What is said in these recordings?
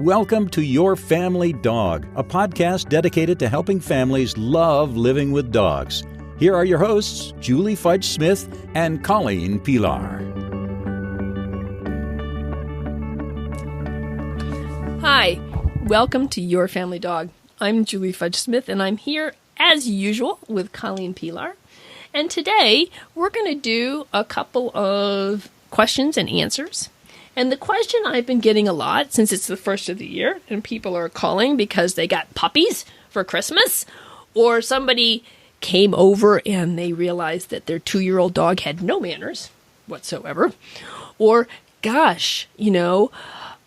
Welcome to Your Family Dog, a podcast dedicated to helping families love living with dogs. Here are your hosts, Julie Fudge Smith and Colleen Pilar. Hi, welcome to Your Family Dog. I'm Julie Fudge Smith, and I'm here, as usual, with Colleen Pilar. And today, we're going to do a couple of questions and answers. And the question I've been getting a lot, since it's the first of the year, and people are calling because they got puppies for Christmas, or somebody came over and they realized that their 2-year-old dog had no manners whatsoever, or, gosh, my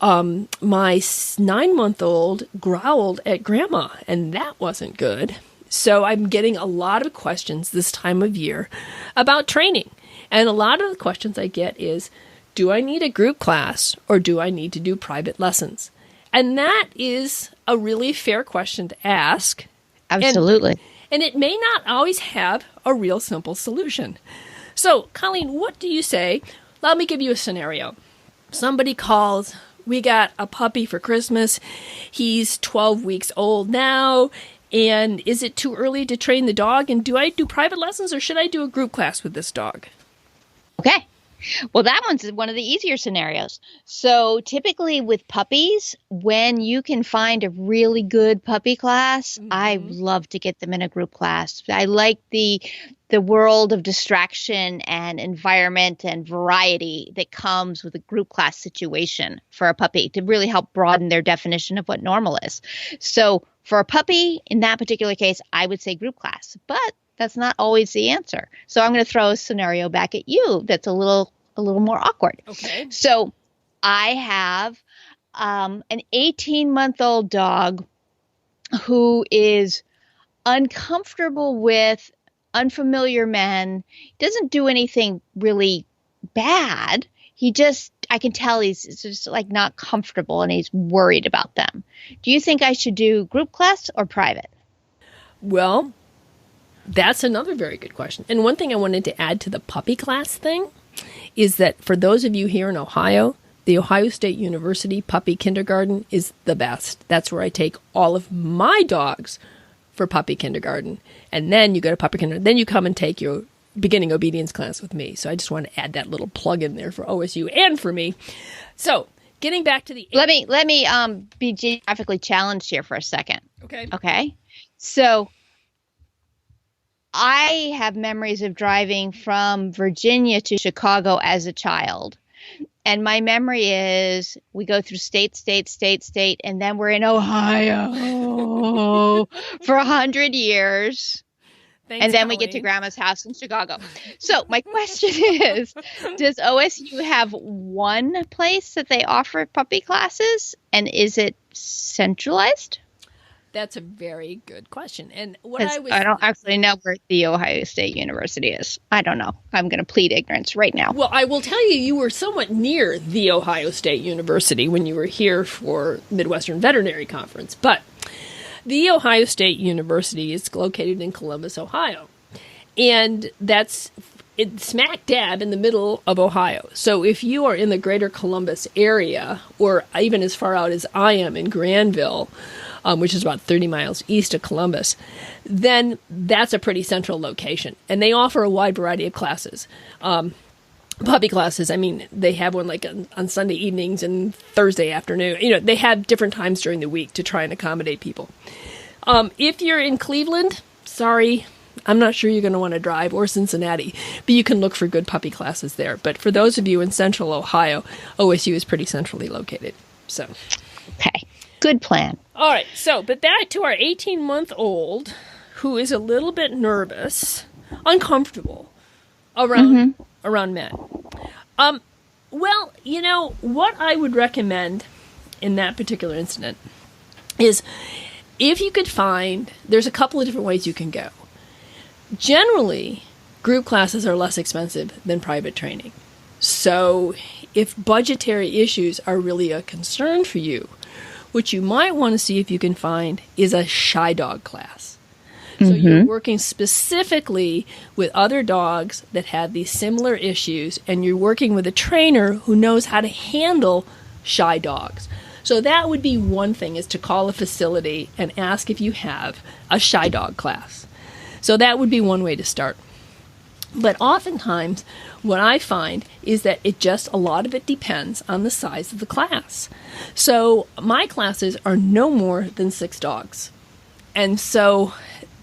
9-month-old growled at grandma, and that wasn't good. So I'm getting a lot of questions this time of year about training. And a lot of the questions I get is, do I need a group class or do I need to do private lessons? And that is a really fair question to ask. Absolutely. And it may not always have a real simple solution. So, Colleen, what do you say? Let me give you a scenario. Somebody calls, we got a puppy for Christmas. He's 12 weeks old now. And is it too early to train the dog? And do I do private lessons or should I do a group class with this dog? Okay. Well, that one's one of the easier scenarios. So typically with puppies, when you can find a really good puppy class, I love to get them in a group class. I like the world of distraction and environment and variety that comes with a group class situation for a puppy to really help broaden their definition of what normal is. So for a puppy, in that particular case, I would say group class, but that's not always the answer. So I'm going to throw a scenario back at you that's a little more awkward. Okay. So I have an 18-month-old dog who is uncomfortable with unfamiliar men, doesn't do anything really bad. I can tell he's just like not comfortable and he's worried about them. Do you think I should do group class or private? Well, that's another very good question. And one thing I wanted to add to the puppy class thing is that for those of you here in Ohio, the Ohio State University Puppy Kindergarten is the best. That's where I take all of my dogs for puppy kindergarten. And then you go to puppy kindergarten. Then you come and take your beginning obedience class with me. So I just want to add that little plug in there for OSU and for me. So getting back to the... Let me be geographically challenged here for a second. Okay. So I have memories of driving from Virginia to Chicago as a child. And my memory is we go through state, and then we're in Ohio for 100 years. Thanks, and then Colleen. we get to Grandma's house in Chicago. So my question is, does OSU have one place that they offer puppy classes? And is it centralized? That's a very good question. And I don't actually know where the Ohio State University is. I don't know. I'm going to plead ignorance right now. Well, I will tell you were somewhat near the Ohio State University when you were here for Midwestern Veterinary Conference. But the Ohio State University is located in Columbus, Ohio. And it's smack dab in the middle of Ohio. So if you are in the greater Columbus area, or even as far out as I am in Granville, which is about 30 miles east of Columbus, then that's a pretty central location. And they offer a wide variety of classes. Puppy classes, they have one like on Sunday evenings and Thursday afternoon. They have different times during the week to try and accommodate people. If you're in Cleveland, sorry, I'm not sure you're going to want to drive, or Cincinnati, but you can look for good puppy classes there. But for those of you in central Ohio, OSU is pretty centrally located. So, okay, good plan. All right, but back to our 18-month-old who is a little bit nervous, uncomfortable around men. Well, what I would recommend in that particular incident is if you could find, there's a couple of different ways you can go. Generally, group classes are less expensive than private training. So if budgetary issues are really a concern for you, what you might want to see if you can find is a shy dog class. So you're working specifically with other dogs that have these similar issues, and you're working with a trainer who knows how to handle shy dogs. So that would be one thing, is to call a facility and ask if you have a shy dog class. So that would be one way to start. But oftentimes, what I find is that a lot of it depends on the size of the class. So my classes are no more than 6 dogs. And so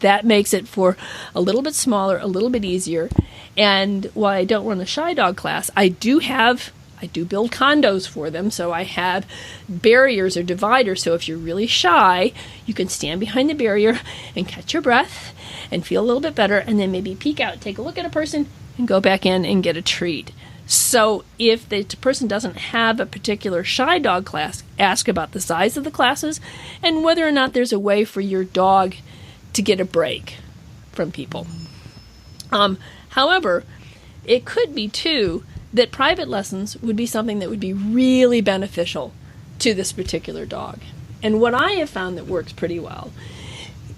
that makes it for a little bit smaller, a little bit easier. And while I don't run a shy dog class, I do build condos for them. So I have barriers or dividers. So if you're really shy, you can stand behind the barrier and catch your breath and feel a little bit better, and then maybe peek out, take a look at a person, and go back in and get a treat. So if the person doesn't have a particular shy dog class, ask about the size of the classes and whether or not there's a way for your dog to get a break from people. However, it could be, too, that private lessons would be something that would be really beneficial to this particular dog. And what I have found that works pretty well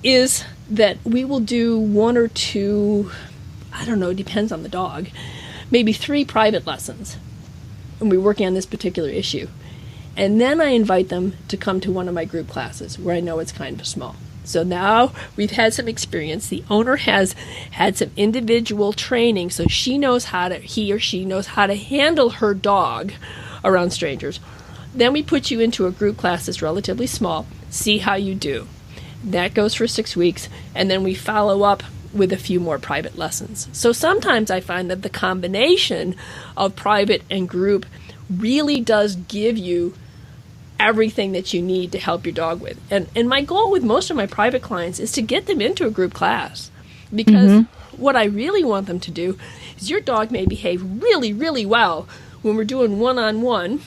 is that we will do 1 or 2, I don't know, it depends on the dog, maybe 3 private lessons. And we're working on this particular issue. And then I invite them to come to one of my group classes where I know it's kind of small. So now we've had some experience. The owner has had some individual training, so he or she knows how to handle her dog around strangers. Then we put you into a group class that's relatively small, see how you do. That goes for 6 weeks, and then we follow up with a few more private lessons. So sometimes I find that the combination of private and group really does give you everything that you need to help your dog with. And my goal with most of my private clients is to get them into a group class, because what I really want them to do is, your dog may behave really, really well when we're doing one-on-one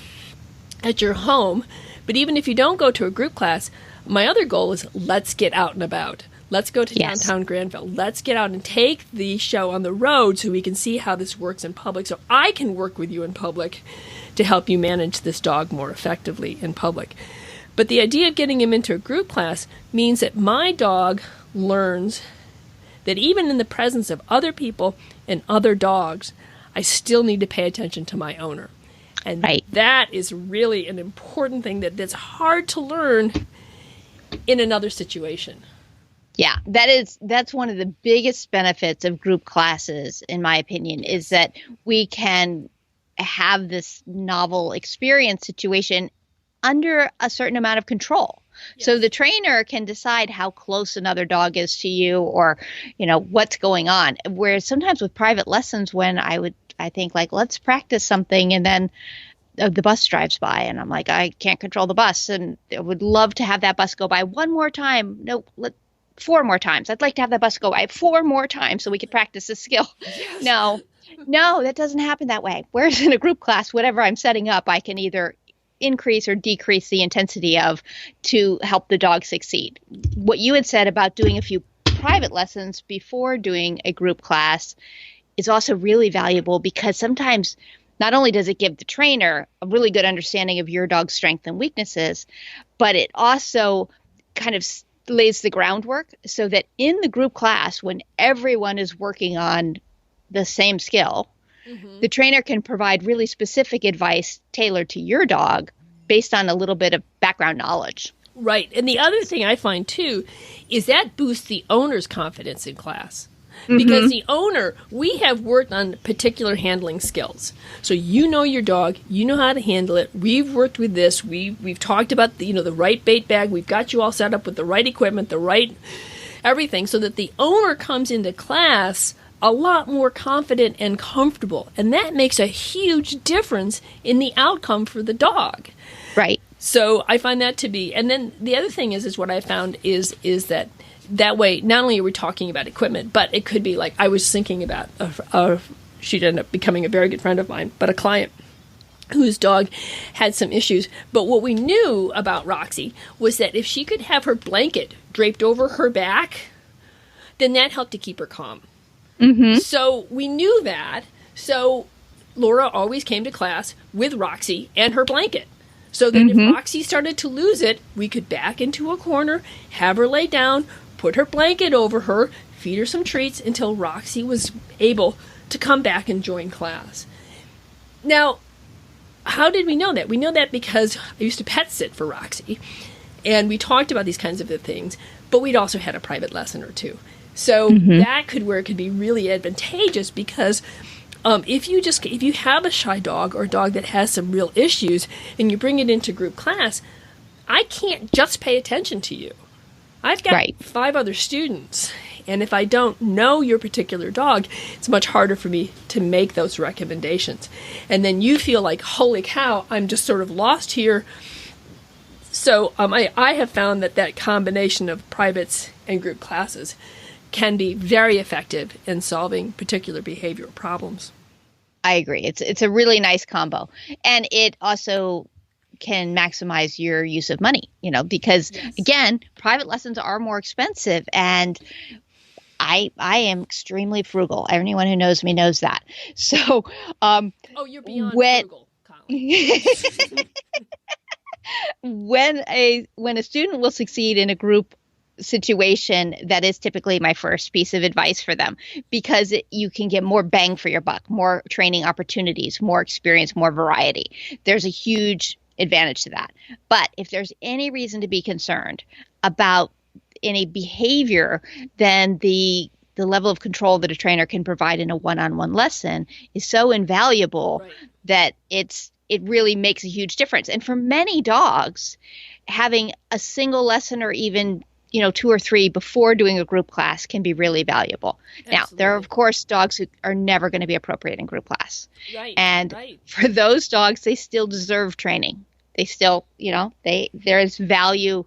at your home, but even if you don't go to a group class, my other goal is, let's get out and about. Let's go to downtown Granville. Let's get out and take the show on the road so we can see how this works in public, so I can work with you in public to help you manage this dog more effectively in public. But the idea of getting him into a group class means that my dog learns that even in the presence of other people and other dogs, I still need to pay attention to my owner. And that is really an important thing that's hard to learn in another situation. Yeah, that's one of the biggest benefits of group classes, in my opinion, is that we can have this novel experience situation under a certain amount of control. Yes. So the trainer can decide how close another dog is to you, or, what's going on. Whereas sometimes with private lessons, when I think like, let's practice something, and then the bus drives by and I'm like, I can't control the bus, and I would love to have that bus go by one more time. No, 4 more times. I'd like to have that bus go by 4 more times so we could practice this skill. Yes. No, that doesn't happen that way. Whereas in a group class, whatever I'm setting up, I can either increase or decrease the intensity of to help the dog succeed. What you had said about doing a few private lessons before doing a group class is also really valuable, because sometimes not only does it give the trainer a really good understanding of your dog's strengths and weaknesses, but it also kind of lays the groundwork so that in the group class, when everyone is working on the same skill, the trainer can provide really specific advice tailored to your dog based on a little bit of background knowledge. Right. And the other thing I find, too, is that boosts the owner's confidence in class. Because the owner, we have worked on particular handling skills. So you know your dog, you know how to handle it. We've worked with this. We've talked about the right bait bag. We've got you all set up with the right equipment, the right everything, so that the owner comes into class a lot more confident and comfortable. And that makes a huge difference in the outcome for the dog. Right. So I find that to be, and then the other thing is what I found is that way, not only are we talking about equipment, but it could be like, I was thinking about, she'd end up becoming a very good friend of mine, but a client whose dog had some issues. But what we knew about Roxy was that if she could have her blanket draped over her back, then that helped to keep her calm. So we knew that. So Laura always came to class with Roxy and her blanket. So that if Roxy started to lose it, we could back into a corner, have her lay down, put her blanket over her, feed her some treats until Roxy was able to come back and join class. Now, how did we know that? We know that because I used to pet sit for Roxy, and we talked about these kinds of things, but we'd also had a private lesson or two. So that where it could be really advantageous, because if you have a shy dog or a dog that has some real issues and you bring it into group class, I can't just pay attention to you. I've got 5 other students, and if I don't know your particular dog, it's much harder for me to make those recommendations. And then you feel like, holy cow, I'm just sort of lost here. So I have found that combination of privates and group classes can be very effective in solving particular behavioral problems. I agree. It's a really nice combo. And it also can maximize your use of money, because again, private lessons are more expensive, and I am extremely frugal. Anyone who knows me knows that. So, you're beyond frugal, Colleen. when a student will succeed in a group situation, that is typically my first piece of advice for them, because you can get more bang for your buck, more training opportunities, more experience, more variety. There's a huge advantage to that. But if there's any reason to be concerned about any behavior, then the level of control that a trainer can provide in a one-on-one lesson is so invaluable that it really makes a huge difference. And for many dogs, having a single lesson or even 2 or 3 before doing a group class can be really valuable. Absolutely. Now, there are, of course, dogs who are never going to be appropriate in group class. And for those dogs, they still deserve training. They still, there is value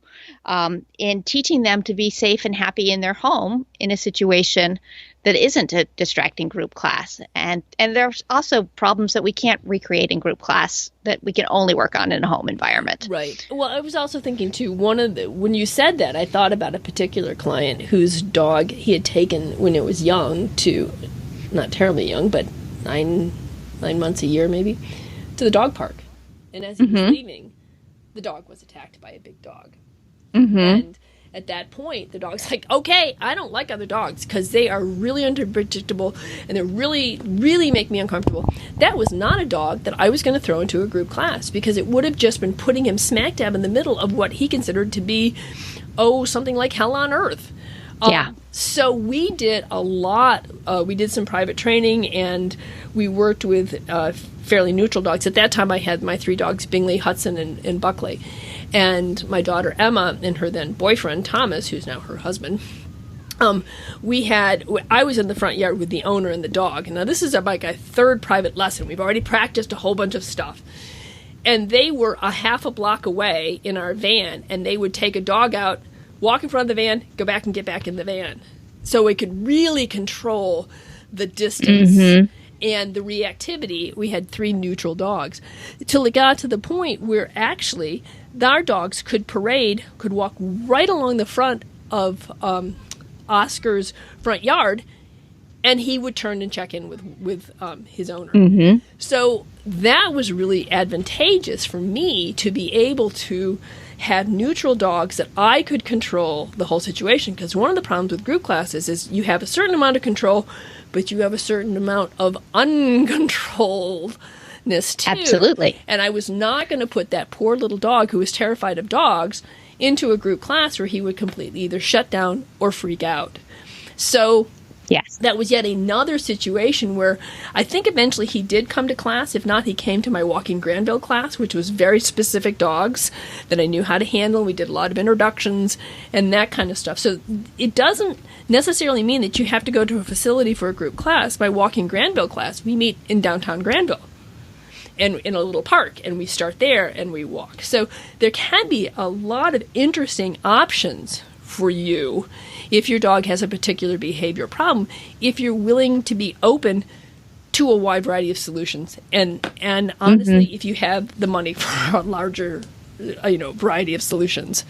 in teaching them to be safe and happy in their home in a situation that isn't a distracting group class. And there's also problems that we can't recreate in group class that we can only work on in a home environment. Right. Well, I was also thinking, too, when you said that, I thought about a particular client whose dog he had taken when it was young not terribly young, but 9 months, a year maybe, to the dog park. And as he was leaving, the dog was attacked by a big dog. And at that point, the dog's like, okay, I don't like other dogs because they are really unpredictable and they really, really make me uncomfortable. That was not a dog that I was going to throw into a group class, because it would have just been putting him smack dab in the middle of what he considered to be, something like hell on earth. So we did a lot. We did some private training, and we worked with fairly neutral dogs. At that time, I had my 3 dogs, Bingley, Hudson, and Buckley. And my daughter, Emma, and her then boyfriend, Thomas, who's now her husband. I was in the front yard with the owner and the dog. Now, this is like a 3rd private lesson. We've already practiced a whole bunch of stuff. And they were a half a block away in our van, and they would take a dog out, walk in front of the van, go back and get back in the van. So we could really control the distance and the reactivity. We had 3 neutral dogs, till it got to the point where actually our dogs could walk right along the front of Oscar's front yard, and he would turn and check in with his owner. So that was really advantageous for me to be able to have neutral dogs that I could control the whole situation, because one of the problems with group classes is you have a certain amount of control, but you have a certain amount of uncontrolledness too. Absolutely. And I was not going to put that poor little dog who was terrified of dogs into a group class where he would completely either shut down or freak out. So yes, that was yet another situation where I think eventually he did come to class. If not, he came to my walking Granville class, which was very specific dogs that I knew how to handle. We did a lot of introductions and that kind of stuff. So it doesn't necessarily mean that you have to go to a facility for a group class. My walking Granville class, we meet in downtown Granville and in a little park, and we start there and we walk. So there can be a lot of interesting options for you if your dog has a particular behavior problem, if you're willing to be open to a wide variety of solutions. And honestly, if you have the money for a larger, variety of solutions.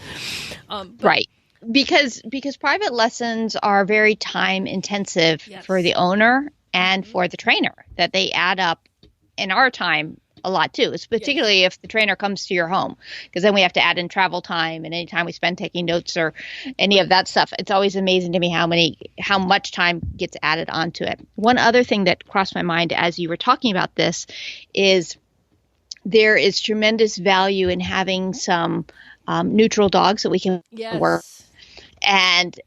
Right. Because private lessons are very time intensive for the owner and for the trainer, that they add up in our time a lot too. It's particularly if the trainer comes to your home, because then we have to add in travel time and any time we spend taking notes or any of that stuff. It's always amazing to me how much time gets added onto it. One other thing that crossed my mind as you were talking about this is there is tremendous value in having some neutral dogs that we can work. Yes. And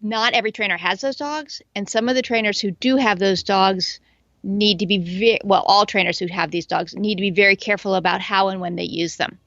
not every trainer has those dogs. And some of the trainers who do have those dogs need to be all trainers who have these dogs need to be very careful about how and when they use them,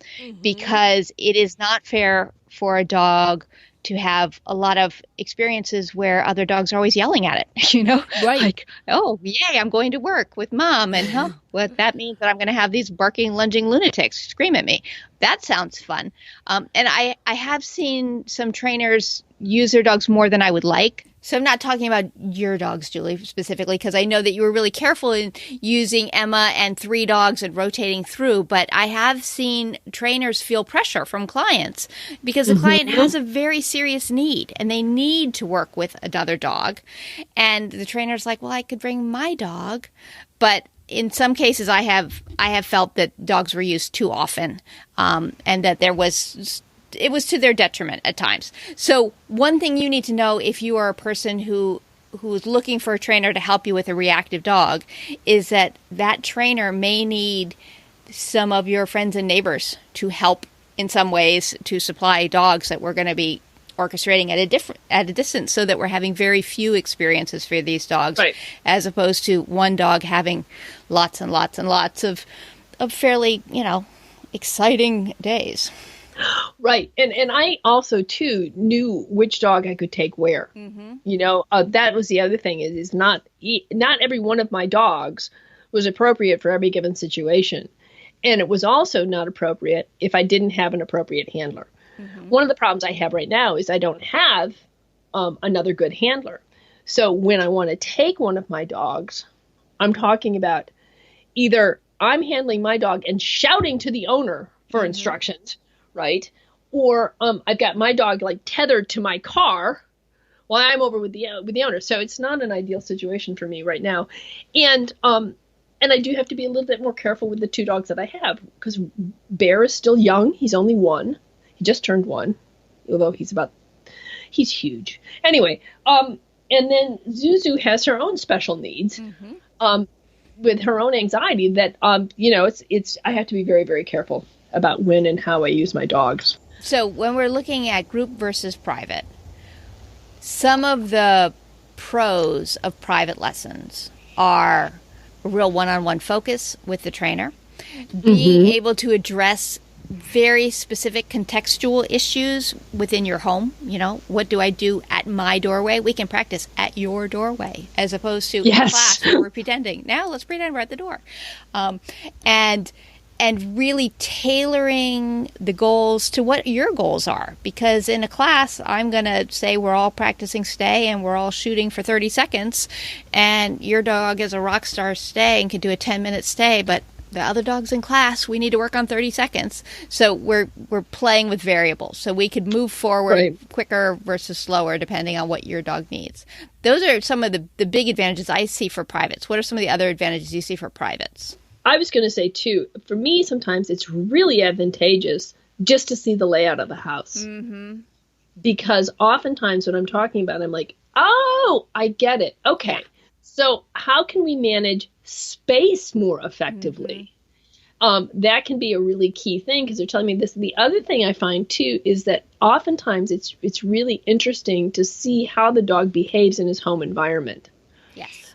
because it is not fair for a dog to have a lot of experiences where other dogs are always yelling at it, Right. Like, oh, yay, I'm going to work with mom. And what that means that I'm going to have these barking, lunging lunatics scream at me. That sounds fun. And I have seen some trainers use their dogs more than I would like. So I'm not talking about your dogs, Julie, specifically, because I know that you were really careful in using Emma and 3 dogs and rotating through. But I have seen trainers feel pressure from clients because the client has a very serious need and they need to work with another dog. And the trainer's like, well, I could bring my dog. But in some cases, I have felt that dogs were used too often, and that it was to their detriment at times. So one thing you need to know if you are a person who is looking for a trainer to help you with a reactive dog is that trainer may need some of your friends and neighbors to help in some ways to supply dogs that we're going to be orchestrating at a distance, so that we're having very few experiences for these dogs, right, as opposed to one dog having lots and lots and lots of fairly, exciting days. Right. And I also, too, knew which dog I could take where. That was the other thing is not every one of my dogs was appropriate for every given situation. And it was also not appropriate if I didn't have an appropriate handler. One of the problems I have right now is I don't have another good handler. So when I want to take one of my dogs, I'm talking about either I'm handling my dog and shouting to the owner for instructions, right? Or I've got my dog like tethered to my car while I'm over with the owner. So it's not an ideal situation for me right now. And I do have to be a little bit more careful with the 2 dogs that I have, because Bear is still young. He's only 1. He just turned 1, although he's huge. Anyway, and then Zuzu has her own special needs, with her own anxiety that, I have to be very, very careful about when and how I use my dogs. So when we're looking at group versus private, some of the pros of private lessons are a real one-on-one focus with the trainer, being able to address very specific contextual issues within your home. What do I do at my doorway? We can practice at your doorway as opposed to in class where we're pretending. Now let's pretend we're at the door. And really tailoring the goals to what your goals are. Because in a class, I'm going to say we're all practicing stay and we're all shooting for 30 seconds. And your dog is a rock star stay and can do a 10-minute stay, but the other dogs in class, we need to work on 30 seconds. So we're playing with variables. So we could move forward quicker versus slower depending on what your dog needs. Those are some of the big advantages I see for privates. What are some of the other advantages you see for privates? I was going to say, too, for me, sometimes it's really advantageous just to see the layout of the house. Because oftentimes when I'm talking about it, I'm like, oh, I get it. Okay. So how can we manage space more effectively? That can be a really key thing because they're telling me this. The other thing I find, too, is that oftentimes it's really interesting to see how the dog behaves in his home environment. Yes.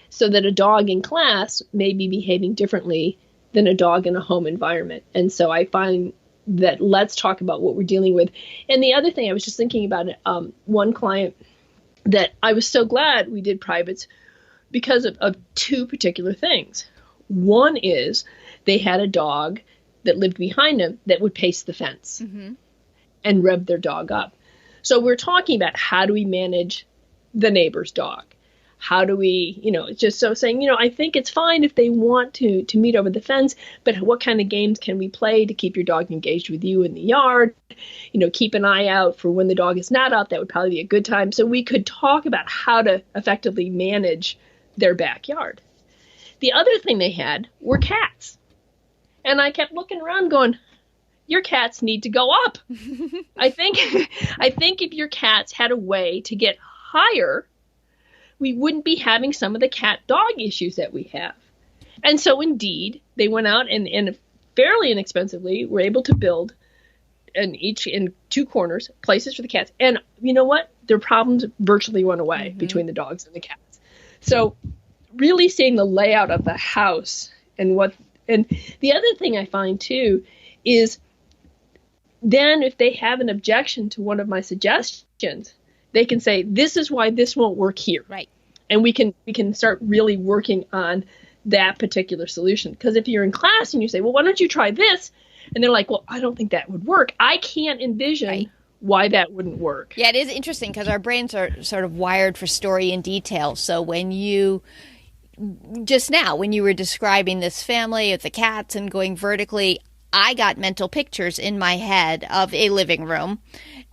So that a dog in class may be behaving differently than a dog in a home environment. And so I find that let's talk about what we're dealing with. And the other thing I was just thinking about, one client that I was so glad we did privates because of 2 particular things. One is they had a dog that lived behind them that would pace the fence and rev their dog up. So we're talking about how do we manage the neighbor's dog? How do we, just so saying, I think it's fine if they want to meet over the fence, but what kind of games can we play to keep your dog engaged with you in the yard? Keep an eye out for when the dog is not out. That would probably be a good time. So we could talk about how to effectively manage their backyard. The other thing they had were cats. And I kept looking around going, your cats need to go up. I think if your cats had a way to get higher, we wouldn't be having some of the cat-dog issues that we have. And so indeed, they went out and fairly inexpensively were able to build in two corners places for the cats. And you know what? Their problems virtually went away between the dogs and the cats. So really seeing the layout of the house and the other thing I find too is then if they have an objection to one of my suggestions, they can say, this is why this won't work here. Right. And we can start really working on that particular solution. Because if you're in class and you say, well, why don't you try this? And they're like, well, I don't think that would work. I can't envision why that wouldn't work. Yeah, it is interesting because our brains are sort of wired for story and detail. So when you were describing this family of the cats and going vertically, I got mental pictures in my head of a living room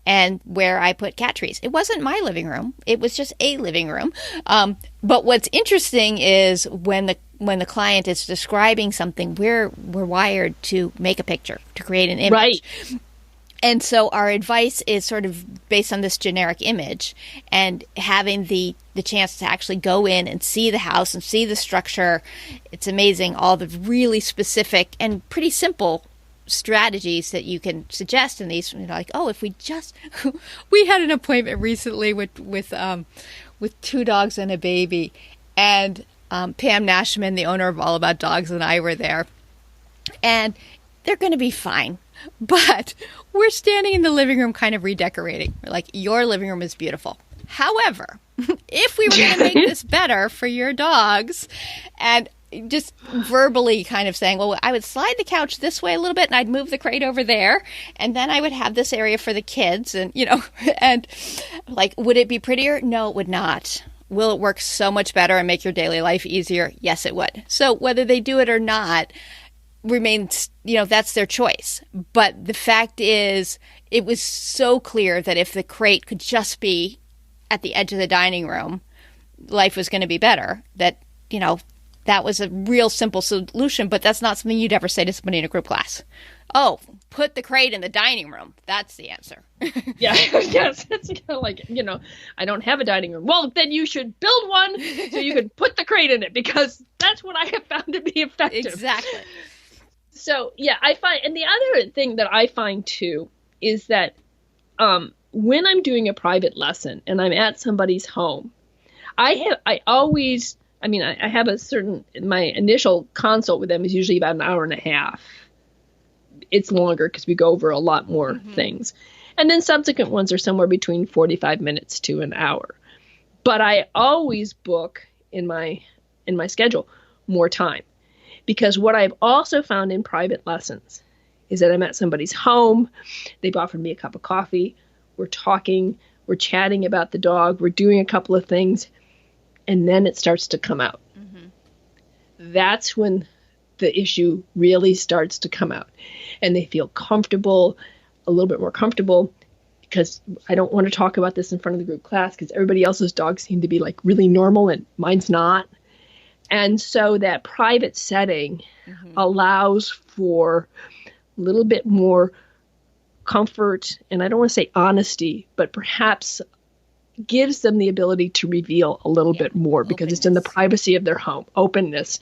and where I put cat trees. It wasn't my living room. It was just a living room. But what's interesting is when the client is describing something, we're wired to make a picture, to create an image. Right. And so our advice is sort of based on this generic image, and having the chance to actually go in and see the house and see the structure. It's amazing, all the really specific and pretty simple strategies that you can suggest in these. Like, oh, if we just we had an appointment recently with two dogs and a baby, and Pam Nashman, the owner of All About Dogs, and I were there, and they're going to be fine. But we're standing in the living room kind of redecorating. We're like, your living room is beautiful. However, if we were going to make this better for your dogs, and just verbally kind of saying, well, I would slide the couch this way a little bit and I'd move the crate over there. And then I would have this area for the kids and, and like, would it be prettier? No, it would not. Will it work so much better and make your daily life easier? Yes, it would. So whether they do it or not remains, that's their choice. But the fact is, it was so clear that if the crate could just be at the edge of the dining room, life was going to be better. That, that was a real simple solution, but that's not something you'd ever say to somebody in a group class. Oh, put the crate in the dining room. That's the answer. Yeah, yes. It's kind of like, I don't have a dining room. Well, then you should build one so you can put the crate in it, because that's what I have found to be effective. Exactly. So, yeah, I find, and the other thing that I find too is that when I'm doing a private lesson and I'm at somebody's home, I have a certain, my initial consult with them is usually about an hour and a half. It's longer because we go over a lot more things. And then subsequent ones are somewhere between 45 minutes to an hour. But I always book in my schedule more time. Because what I've also found in private lessons is that I'm at somebody's home, they've offered me a cup of coffee, we're talking, we're chatting about the dog, we're doing a couple of things, and then it starts to come out. That's when the issue really starts to come out. And they feel comfortable, a little bit more comfortable, because I don't want to talk about this in front of the group class because everybody else's dogs seem to be like really normal and mine's not. And so that private setting allows for a little bit more comfort, and I don't want to say honesty, but perhaps gives them the ability to reveal a little bit more because it's in the privacy of their home, openness.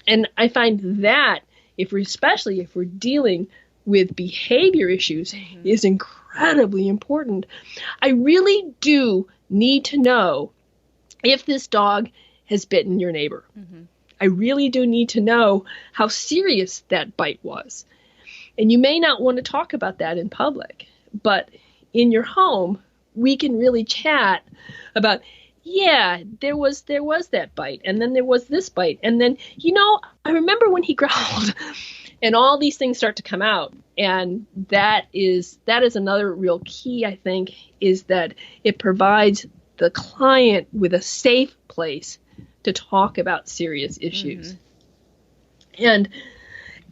And I find that especially if we're dealing with behavior issues is incredibly important. I really do need to know if this dog has bitten your neighbor. I really do need to know how serious that bite was. And you may not want to talk about that in public, but in your home, we can really chat about, there was that bite, and then there was this bite, and then, I remember when he growled, and all these things start to come out. And that is another real key, I think, is that it provides the client with a safe place to talk about serious issues. And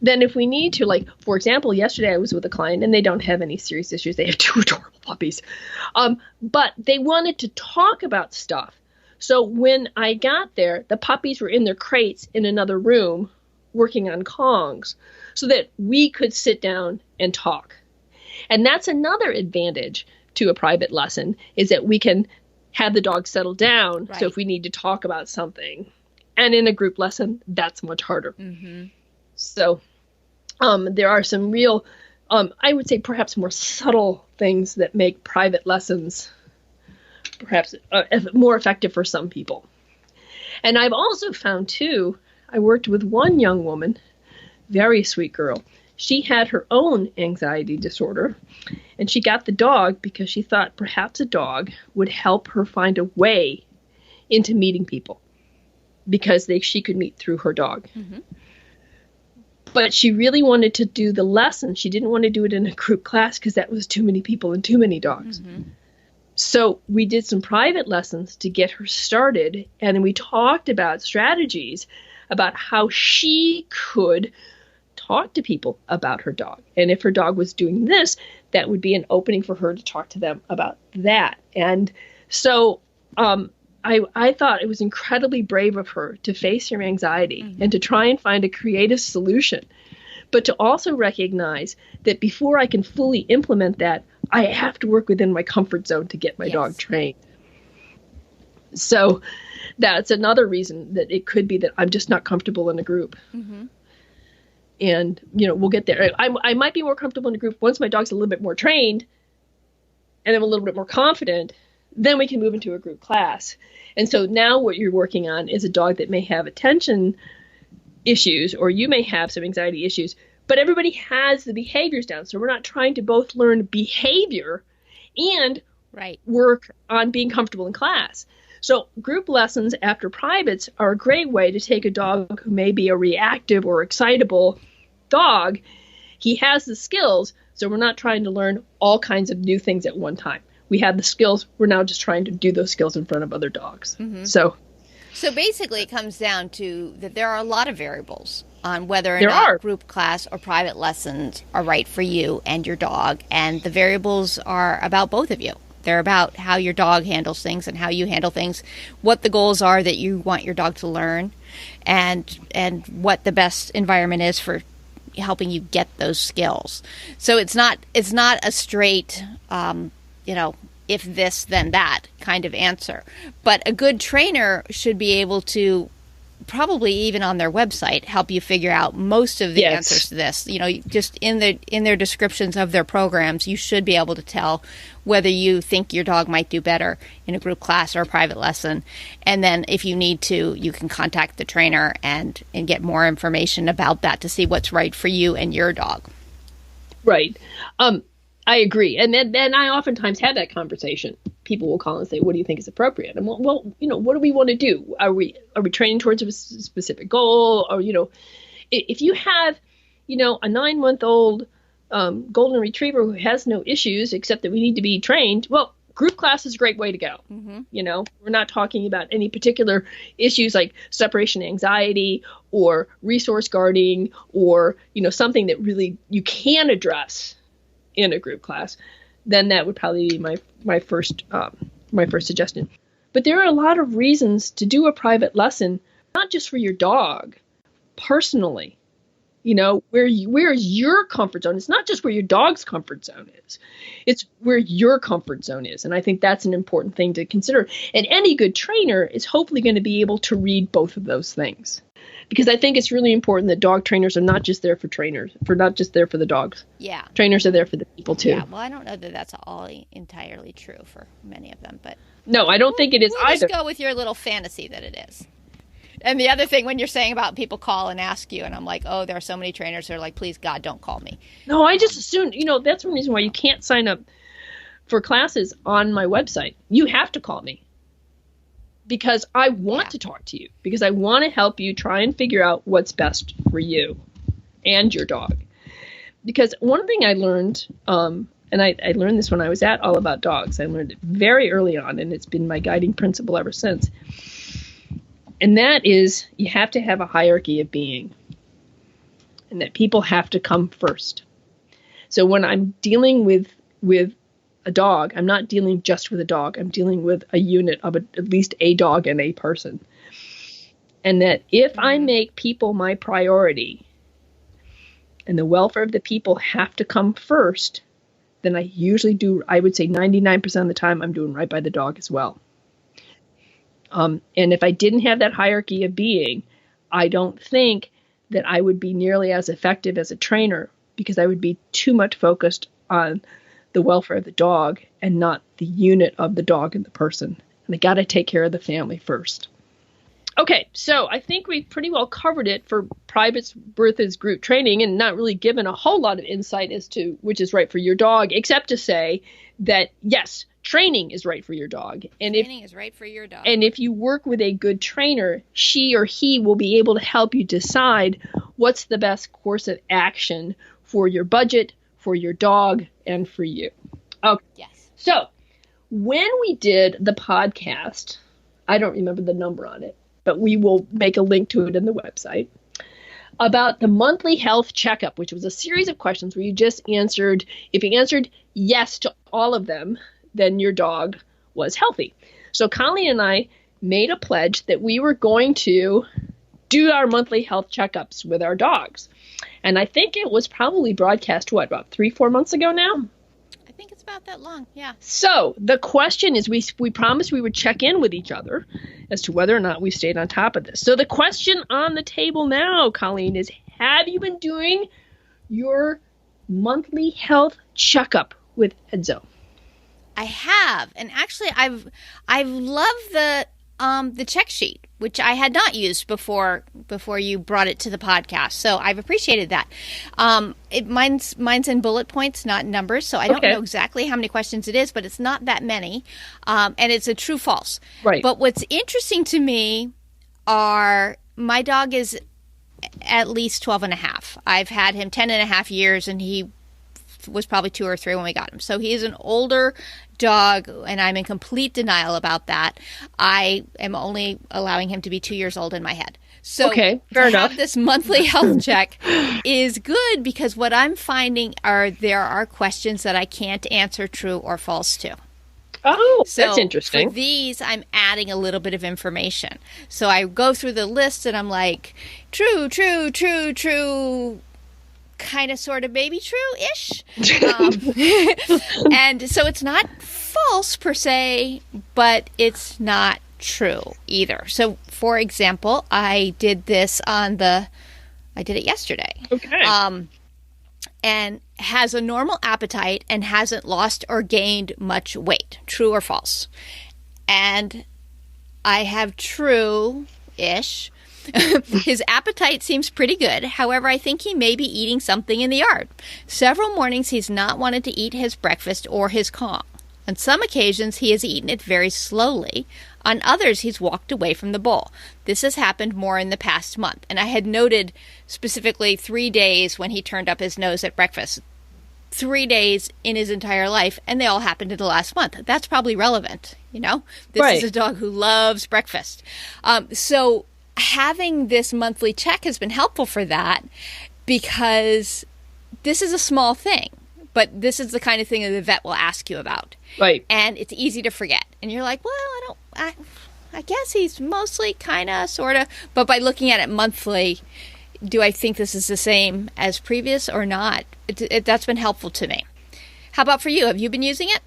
then if we need to, like, for example, yesterday I was with a client and they don't have any serious issues. They have two adorable puppies. But they wanted to talk about stuff. So when I got there, the puppies were in their crates in another room working on Kongs so that we could sit down and talk. And that's another advantage to a private lesson, is that we can have the dog settle down. Right. So if we need to talk about something, And in a group lesson, that's much harder. Mm-hmm. So there are some real, I would say perhaps more subtle things that make private lessons perhaps more effective for some people. And I've also found, too, I worked with one young woman, very sweet girl. She had her own anxiety disorder, and she got the dog because she thought perhaps a dog would help her find a way into meeting people, because she could meet through her dog. Mm-hmm. But she really wanted to do the lesson. She didn't want to do it in a group class because that was too many people and too many dogs. Mm-hmm. So we did some private lessons to get her started, and we talked about strategies about how she could talk to people about her dog. And if her dog was doing this, that would be an opening for her to talk to them about that. And so I thought it was incredibly brave of her to face her anxiety mm-hmm. and to try and find a creative solution, but to also recognize that before I can fully implement that, I have to work within my comfort zone to get my yes. dog trained. So that's another reason that it could be that I'm just not comfortable in a group. Mm-hmm. And, we'll get there. I might be more comfortable in a group once my dog's a little bit more trained and I'm a little bit more confident, then we can move into a group class. And so now what you're working on is a dog that may have attention issues, or you may have some anxiety issues, but everybody has the behaviors down. So we're not trying to both learn behavior and right. work on being comfortable in class. So group lessons after privates are a great way to take a dog who may be a reactive or excitable dog. He has the skills, so we're not trying to learn all kinds of new things at one time. We have the skills. We're now just trying to do those skills in front of other dogs. Mm-hmm. So basically it comes down to that there are a lot of variables on whether or not group class or private lessons are right for you and your dog. And the variables are about both of you. They're about how your dog handles things and how you handle things, what the goals are that you want your dog to learn, and what the best environment is for helping you get those skills. So it's not a straight, if this, then that kind of answer. But a good trainer should be able to, probably even on their website, help you figure out most of the yes. answers to this. Just in their descriptions of their programs, you should be able to tell whether you think your dog might do better in a group class or a private lesson. And then if you need to, you can contact the trainer and get more information about that to see what's right for you and your dog. Right. I agree. And then I oftentimes have that conversation. People will call and say, what do you think is appropriate? And well, what do we want to do? Are we training towards a specific goal? Or, if you have, a 9-month-old golden retriever who has no issues except that we need to be trained, well, group class is a great way to go. Mm-hmm. We're not talking about any particular issues like separation anxiety or resource guarding or, something that really you can address in a group class. Then that would probably be my first suggestion. But there are a lot of reasons to do a private lesson, not just for your dog, personally. Where is your comfort zone? It's not just where your dog's comfort zone is. It's where your comfort zone is. And I think that's an important thing to consider. And any good trainer is hopefully going to be able to read both of those things. Because I think it's really important that dog trainers are not just there for not just there for the dogs. Yeah. Trainers are there for the people too. Yeah, well, I don't know that that's all entirely true for many of them, but no, I don't think it is either. Just go with your little fantasy that it is. And the other thing, when you're saying about people call and ask you, and I'm like, oh, there are so many trainers who are like, please, God, don't call me. No, I just assumed, that's one reason why you can't sign up for classes on my website. You have to call me. Because I want to talk to you. Because I want to help you try and figure out what's best for you and your dog. Because one thing I learned, and I learned this when I was at All About Dogs. I learned it very early on, and it's been my guiding principle ever since. And that is, you have to have a hierarchy of being. And that people have to come first. So when I'm dealing with a dog, I'm not dealing just with a dog. I'm dealing with a unit of at least a dog and a person. And that if I make people my priority and the welfare of the people have to come first, then I usually do, I would say 99% of the time, I'm doing right by the dog as well. And if I didn't have that hierarchy of being, I don't think that I would be nearly as effective as a trainer, because I would be too much focused on the welfare of the dog and not the unit of the dog and the person. And I got to take care of the family first. Okay, so I think we've pretty well covered it for private versus group training, and not really given a whole lot of insight as to which is right for your dog, except to say that, yes, training is right for your dog. And training is right for your dog. And if you work with a good trainer, she or he will be able to help you decide what's the best course of action for your budget, for your dog, and for you. Okay. Yes. So when we did the podcast, I don't remember the number on it, but we will make a link to it in the website, about the monthly health checkup, which was a series of questions where you just answered, if you answered yes to all of them, then your dog was healthy. So Colleen and I made a pledge that we were going to do our monthly health checkups with our dogs. And I think it was probably broadcast, about 3-4 months ago now? I think it's about that long, yeah. So the question is, we promised we would check in with each other as to whether or not we stayed on top of this. So the question on the table now, Colleen, is, have you been doing your monthly health checkup with Edzo? I have, and actually, I've loved the check sheet, which I had not used before you brought it to the podcast. So I've appreciated that. Mine's in bullet points, not numbers. So I don't know exactly how many questions it is, but it's not that many, and it's a true false. Right. But what's interesting to me are, my dog is at least 12 and a half. I've had him 10 and a half years, and he was probably 2 or 3 when we got him. So he is an older dog, and I'm in complete denial about that. I am only allowing him to be 2 years old in my head. So fair enough. Have this monthly health check is good, because what I'm finding there are questions that I can't answer true or false to. Oh, so that's interesting. For these, I'm adding a little bit of information. So I go through the list, and I'm like, true, kind of, sort of, maybe true-ish. And so it's not false per se, but it's not true either. So, for example, I did it yesterday. Okay. And has a normal appetite and hasn't lost or gained much weight. True or false? And I have true-ish. His appetite seems pretty good. However, I think he may be eating something in the yard. Several mornings he's not wanted to eat his breakfast or his Kong. On some occasions, he has eaten it very slowly. On others, he's walked away from the bowl. This has happened more in the past month. And I had noted specifically 3 days when he turned up his nose at breakfast. 3 days in his entire life, and they all happened in the last month. That's probably relevant, This is a dog who loves breakfast. So having this monthly check has been helpful for that, because this is a small thing, but this is the kind of thing that the vet will ask you about. Right. And it's easy to forget. And you're like, well, I guess he's mostly kind of, sort of. But by looking at it monthly, do I think this is the same as previous or not? That's been helpful to me. How about for you? Have you been using it?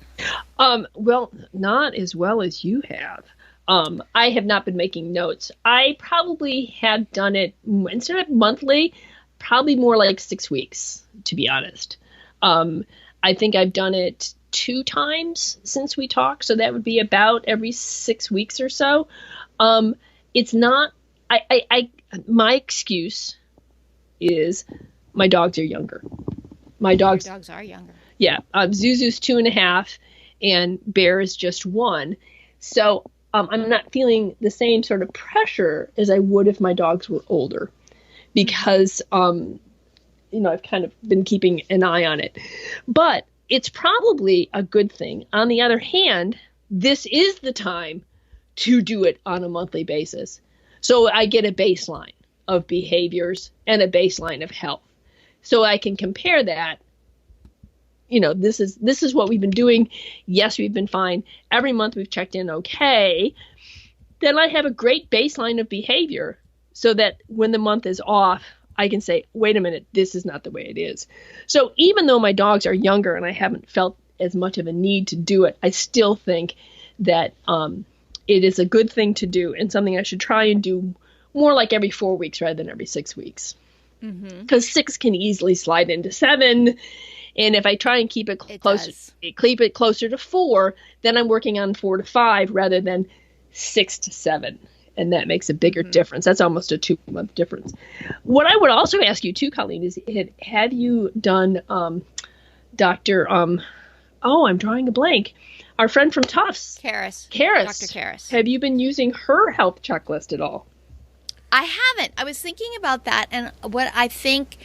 Well, not as well as you have. I have not been making notes. I probably had done it, instead of monthly, probably more like 6 weeks, to be honest. I think I've done it 2 times since we talked, so that would be about every 6 weeks or so. It's not, my excuse is my dogs are younger. My dogs are younger. Yeah. Zuzu's 2.5 and Bear is just 1. So I'm not feeling the same sort of pressure as I would if my dogs were older, because, I've kind of been keeping an eye on it. But it's probably a good thing. On the other hand, this is the time to do it on a monthly basis. So I get a baseline of behaviors and a baseline of health. So I can compare that. This is what we've been doing. Yes, we've been fine. Every month we've checked in okay. Then I have a great baseline of behavior, so that when the month is off, I can say, wait a minute, this is not the way it is. So even though my dogs are younger and I haven't felt as much of a need to do it, I still think that it is a good thing to do and something I should try and do more like every 4 weeks rather than every 6 weeks. Because 6 can easily slide into 7. And if I try and keep it closer to 4, then I'm working on 4 to 5 rather than 6 to 7. And that makes a bigger difference. That's almost a 2-month difference. What I would also ask you too, Colleen, is have you done Dr. I'm drawing a blank. Our friend from Tufts. Karis. Dr. Karis. Have you been using her health checklist at all? I haven't. I was thinking about that, and what I think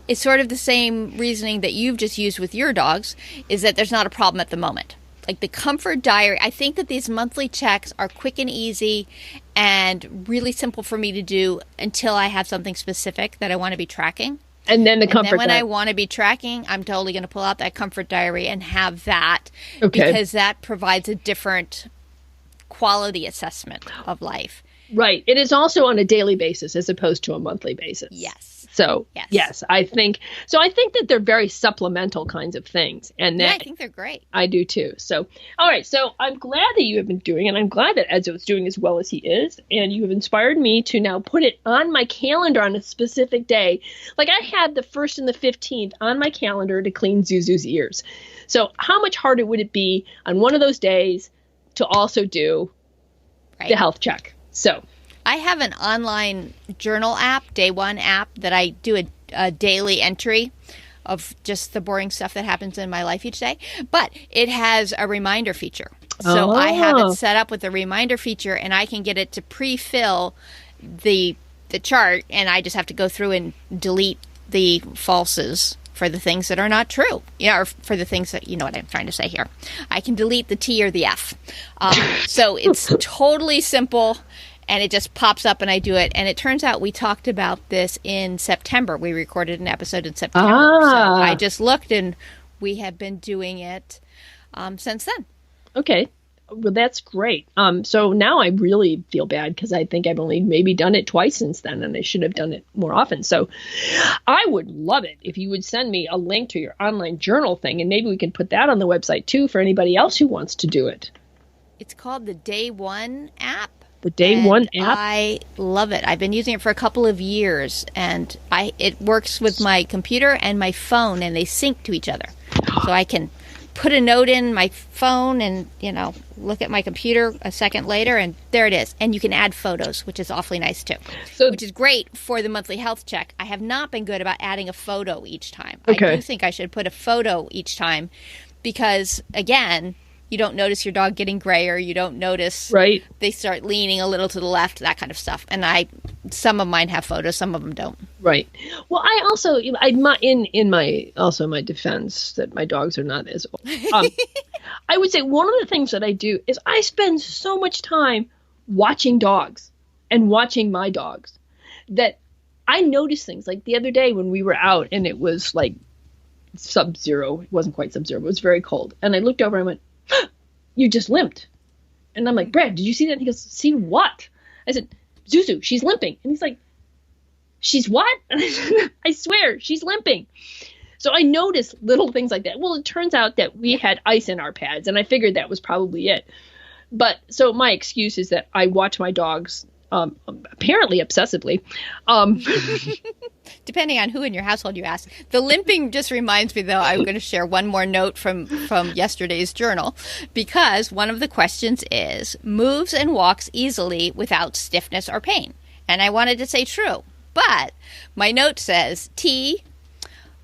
is sort of the same reasoning that you've just used with your dogs is that there's not a problem at the moment. Like the comfort diary, I think that these monthly checks are quick and easy and really simple for me to do until I have something specific that I want to be tracking. And then when I want to be tracking, I'm totally going to pull out that comfort diary and have that because that provides a different quality assessment of life. Right. It is also on a daily basis as opposed to a monthly basis. Yes. So, yes, I think that they're very supplemental kinds of things. And I think they're great. I do too. So, all right. So I'm glad that you have been doing it. I'm glad that Edzo is doing as well as he is. And you have inspired me to now put it on my calendar on a specific day. Like I had the 1st and the 15th on my calendar to clean Zuzu's ears. So how much harder would it be on one of those days to also do the health check? So I have an online journal app, Day One app, that I do a daily entry of just the boring stuff that happens in my life each day. But it has a reminder feature. So I have it set up with a reminder feature, and I can get it to pre-fill the chart, and I just have to go through and delete the falses for the things that are not true. Yeah, or for the things that, you know what I'm trying to say here. I can delete the T or the F. So it's totally simple. And it just pops up and I do it. And it turns out we talked about this in September. We recorded an episode in September. So I just looked and we have been doing it since then. Okay. Well, that's great. So now I really feel bad because I think I've only maybe done it twice since then and I should have done it more often. So I would love it if you would send me a link to your online journal thing and maybe we can put that on the website too for anybody else who wants to do it. It's called the Day One app. The Day One app? I love it. I've been using it for a couple of years, and it works with my computer and my phone, and they sync to each other. So I can put a note in my phone and, look at my computer a second later, and there it is. And you can add photos, which is awfully nice, too, which is great for the monthly health check. I have not been good about adding a photo each time. Okay. I do think I should put a photo each time because, again, you don't notice your dog getting grayer. You don't notice they start leaning a little to the left, that kind of stuff. And some of mine have photos, some of them don't. Right. Well, I also, in my defense that my dogs are not as old. I would say one of the things that I do is I spend so much time watching dogs and watching my dogs that I notice things. Like the other day when we were out and it was like sub-zero. It wasn't quite sub-zero. It was very cold. And I looked over and I went, you just limped. And I'm like, Brad, did you see that? And he goes, see what? I said, Zuzu, she's limping. And he's like, she's what? I swear, she's limping. So I noticed little things like that. Well, it turns out that we had ice in our pads, and I figured that was probably it. But so my excuse is that I watch my dogs apparently obsessively. Depending on who in your household you ask. The limping just reminds me, though, I'm going to share one more note from yesterday's journal, because one of the questions is, moves and walks easily without stiffness or pain. And I wanted to say true. But my note says, T,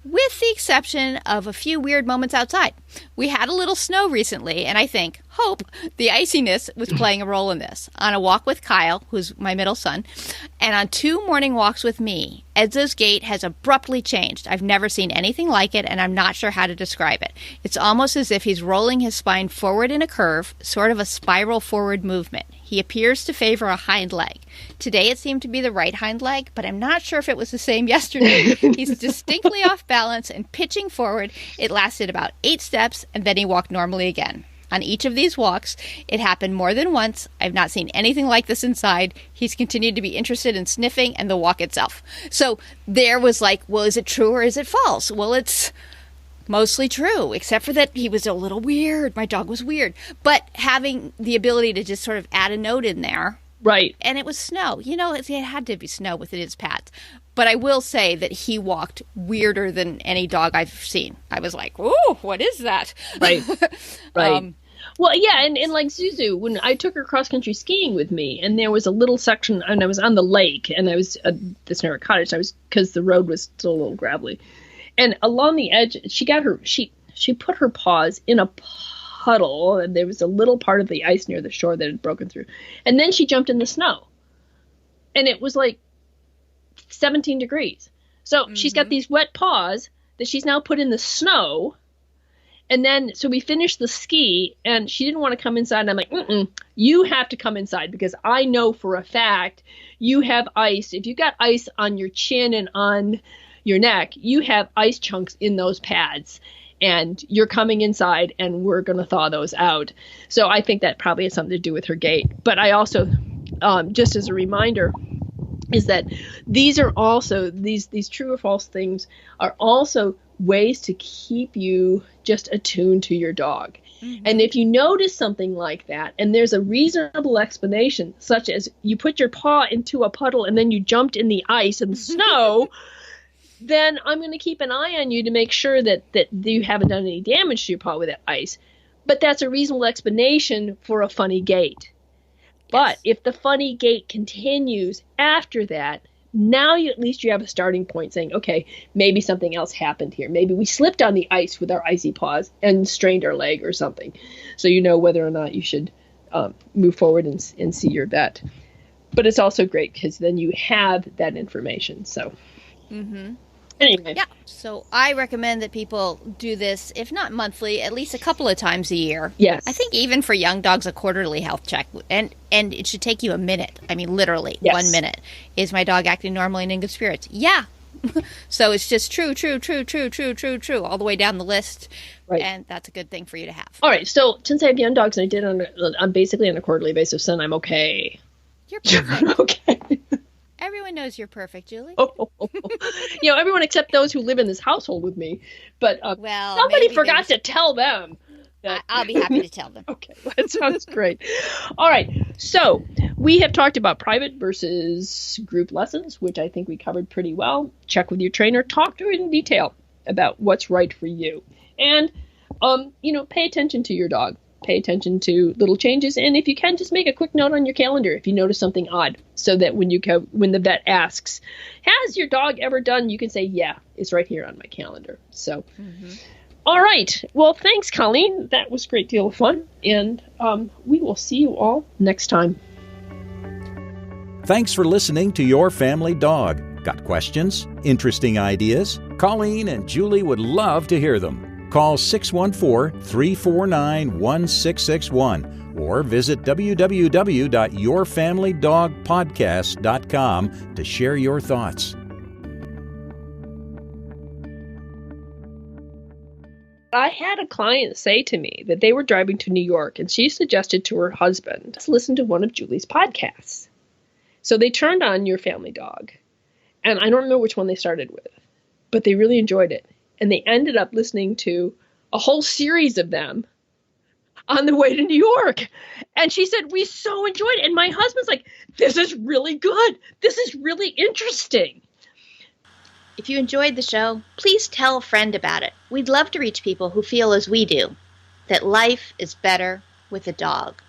with the exception of a few weird moments outside. We had a little snow recently, and I hope the iciness was playing a role in this. On a walk with Kyle, who's my middle son, and on 2 morning walks with me, Edzo's gait has abruptly changed. I've never seen anything like it, and I'm not sure how to describe it. It's almost as if he's rolling his spine forward in a curve, sort of a spiral forward movement. He appears to favor a hind leg. Today it seemed to be the right hind leg, but I'm not sure if it was the same yesterday. He's distinctly off balance and pitching forward. It lasted about 8 steps, and then he walked normally again. On each of these walks, it happened more than once. I've not seen anything like this inside. He's continued to be interested in sniffing and the walk itself. So there was like, well, is it true or is it false? Well, it's Mostly true, except for that he was a little weird. My dog was weird. But having the ability to just sort of add a note in there. Right. And it was snow. It had to be snow with his pads. But I will say that he walked weirder than any dog I've seen. I was like, "Ooh, what is that?" Right. Right. Well, yeah, and like Zuzu, when I took her cross-country skiing with me, and there was a little section, and I was on the lake, and I was at this near a cottage, because the road was still a little gravelly. And along the edge, she put her paws in a puddle, and there was a little part of the ice near the shore that had broken through. And then she jumped in the snow. And it was like 17 degrees. So she's got these wet paws that she's now put in the snow. And then, so we finished the ski, and she didn't want to come inside. And I'm like, you have to come inside, because I know for a fact you have ice. If you got ice on your chin and on your neck, you have ice chunks in those pads, and you're coming inside, and we're going to thaw those out. So I think that probably has something to do with her gait. But I also, just as a reminder, is that these are also, these true or false things are also ways to keep you just attuned to your dog. And if you notice something like that, and there's a reasonable explanation, such as you put your paw into a puddle and then you jumped in the ice and snow, then I'm going to keep an eye on you to make sure that you haven't done any damage to your paw with that ice. But that's a reasonable explanation for a funny gait. But if the funny gait continues after that, now at least you have a starting point saying, okay, maybe something else happened here. Maybe we slipped on the ice with our icy paws and strained our leg or something. So you know whether or not you should move forward and see your vet. But it's also great because then you have that information. So anyway. Yeah. So I recommend that people do this, if not monthly, at least a couple of times a year. Yes. I think even for young dogs, a quarterly health check. And it should take you a minute. I mean, literally 1 minute. Is my dog acting normally and in good spirits? Yeah. So it's just true, all the way down the list. Right. And that's a good thing for you to have. All right. So since I have young dogs and I did on basically on a quarterly basis, then I'm okay. You're perfect. Okay. Everyone knows you're perfect, Julie. Everyone except those who live in this household with me. But somebody forgot to tell them. I'll be happy to tell them. Okay, that sounds great. All right, so we have talked about private versus group lessons, which I think we covered pretty well. Check with your trainer. Talk to her in detail about what's right for you. And, pay attention to your dog. Pay attention to little changes. And if you can, just make a quick note on your calendar if you notice something odd, so that when the vet asks, has your dog ever done, you can say, yeah, it's right here on my calendar. So, All right. Well, thanks, Colleen. That was a great deal of fun. And we will see you all next time. Thanks for listening to Your Family Dog. Got questions? Interesting ideas? Colleen and Julie would love to hear them. Call 614-349-1661 or visit www.yourfamilydogpodcast.com to share your thoughts. I had a client say to me that they were driving to New York, and she suggested to her husband to listen to one of Julie's podcasts. So they turned on Your Family Dog, and I don't remember which one they started with, but they really enjoyed it. And they ended up listening to a whole series of them on the way to New York. And she said, we so enjoyed it. And my husband's like, this is really good. This is really interesting. If you enjoyed the show, please tell a friend about it. We'd love to reach people who feel as we do, that life is better with a dog.